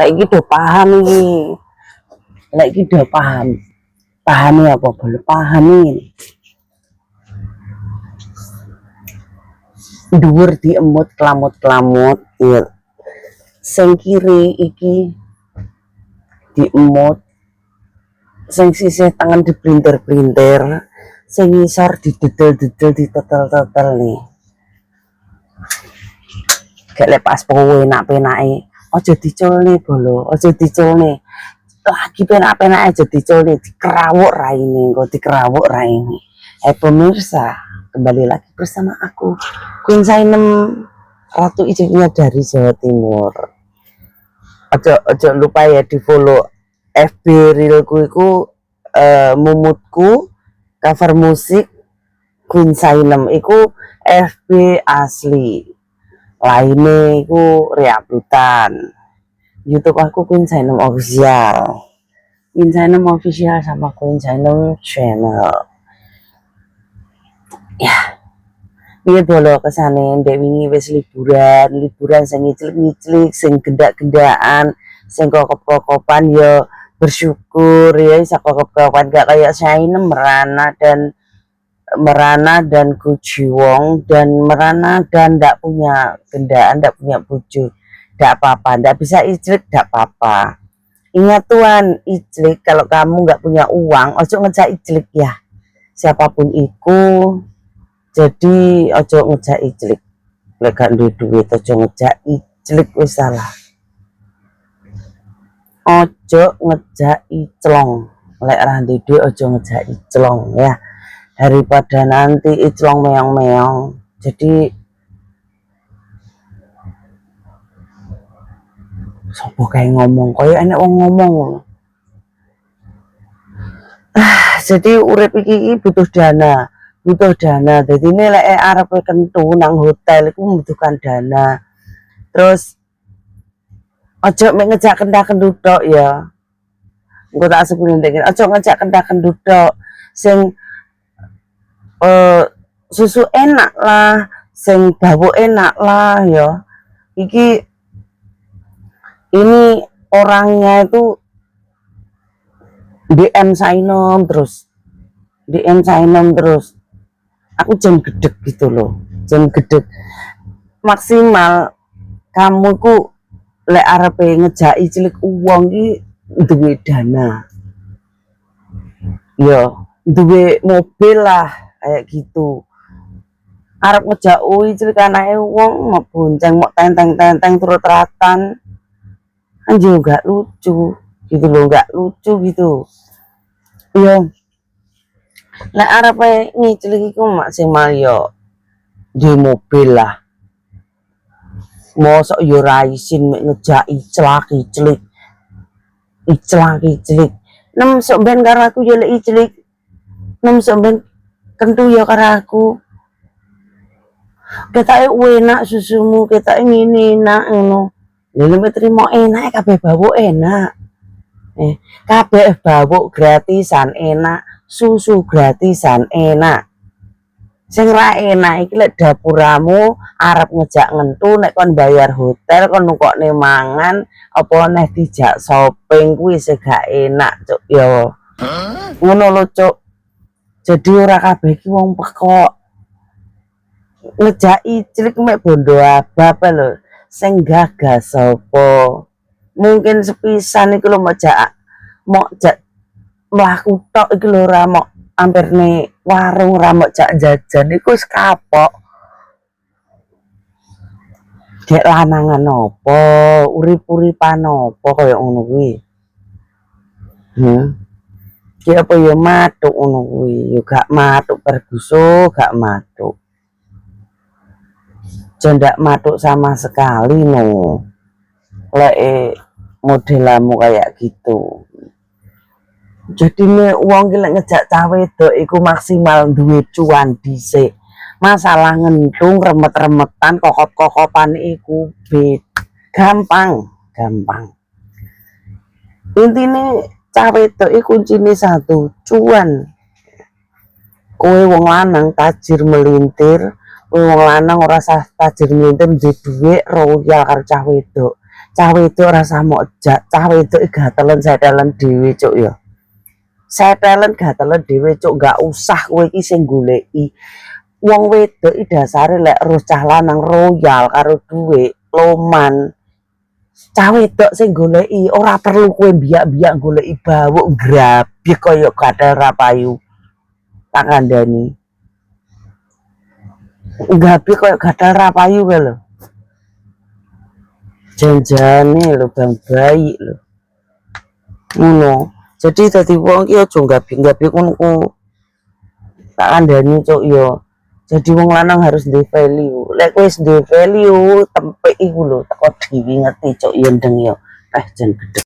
Lek iki do paham iki. Lek iki do paham. Pahami apa boleh pahami. Dhuwur diemut kelamut-kelamut ya. Sing kiri iki diemut, sing sisih tangan diprinter-printer, sing ngisor didedel-dedel ditetel-tetel nih. Gak lepas kowe enak-penake. Aja diculne bolo, aja diculne. Lagi penak-penake aja diculne, dikerawuk raine, engko dikerawuk raine. Pemirsa, kembali lagi bersama aku, Queen Sainem, Ratu Iciknya dari Jawa Timur. Ojo lupa ya di follow FB realku iku mumutku cover musik Queen Sainem iku FB asli. Lainnya iku reuploadan. YouTube aku Queen Sainem official. Queen Sainem official sama Queen Sainem channel. Ya. Piye bolo kesane ndek wingi wis liburan sing ngiclik-ngiclik, sing gendak-gendakan, sing kokop-kokopan ya bersyukur ya iso kokop-kokopan gak kayak Sainem merana dan kuciwong dan merana dan ndak punya gendaan, ndak punya bojo, ndak apa-apa, ndak bisa iclik ndak apa-apa. Ingat tuan, iclik kalau kamu nggak punya uang, ojo ngejak iclik ya, siapapun itu. Jadi ojo ngejak iclik, lek gak duwe duit ojo ngejak iclik wis salah. Ojo ngejak iclong, lek ra duwe duit ojo ngejak iclong ya. Daripada nanti iclong meong-meong. Jadi sopo kayak ngomong koyo enek wong ngomong. Jadi urip iki butuh dana. Jadi ini lek arep kentu nang hotel iku membutuhkan dana. Terus ojo mek ngejak kendak-kendut tok ya. Engko tak sebut ndek ojo ngejak kendak-kendut tok. Sing susu enak lah, sing bau enak lah ya. Ini orangnya itu DM Sainem terus. Aku jam gedeg gitu loh, jam gedeg. Maksimal kamu ku lek arepe ngejaki cilik uang ki duwe dana. Ya, duwe mobil lah kayak gitu. Arep ngejak cilik anake wong mau bonceng mau tenteng-tenteng turut ratan. Kan juga lucu gitu loh, nggak lucu gitu. Iya. Lek arepe ngicilik iku maksimal yo di mobil lah. Mosok yo ra isin mek ngejak iclak-iclik. Nem sok ben karo aku yo lek iclik. Nem sok ben kentu yo karo aku. Ketake enak susumu, ketake ngene enak ngono. Lha nek trimo enak kabeh bau enak. Kabeh bau gratisan enak, susu gratisan enak. Sing ra enak iki lek dapuramu arep ngejak ngentu nek kon bayar hotel kon nukokne mangan apa neh dijak shopping kuwi sing gak enak cuk yo. Ngono lho cuk. Jadi ora kabeh iki wong pekok. Ngejaki cilik mek bondo abab lho. Sing gagas sapa? Mungkin sepisan iki lho mau jak mlaku tok iki lho ora mok ampirne warung ora mok jak jajan iku wis kapok. Dek lanangan apa, urip-uripan apa kaya ngono kuwi. Ki apa ya matuk ngono kuwi, ya gak matuk perguso, gak matuk. Jendak matuk sama sekali no. Lek modelamu kayak gitu. Jadi nih uang gila ngejak cawe wedok iku maksimal duit cuan dhisik. Masalah ngentung remet-remetan kokop-kokopan iku gampang. Intine cawe wedok iku kuncine satu, cuan. Kowe wong lanang tajir melintir, kowe wong lanang ora sah tajir melintir duwe dhuwit royal karo cah wedok. Cah wedok rasa mojak, cah wedok gatelen setelen dhewe cuk ya. Setelen gatelen dhewe cuk, gak usah kowe iki sing goleki. Wong wedok iki dasare lek ro cah lanang royal karo dhuwit, loman. Cah wedok sing goleki ora perlu kowe biak-biak goleki bawuk grabik kaya gatel rapayu. Tak kandhani. Grabik kaya gatel rapayu kae lho. Janjane lho bang bayi lho. Ngono. Jadi dadi wong iki aja gabik-gabik ngono ku. Tak kandhani cuk ya. Jadi wong lanang harus duwe value. Lek kowe wis duwe value, tempik iku lho teko dhewe ngerti cuk ya ndeng ya. Jen gedhe.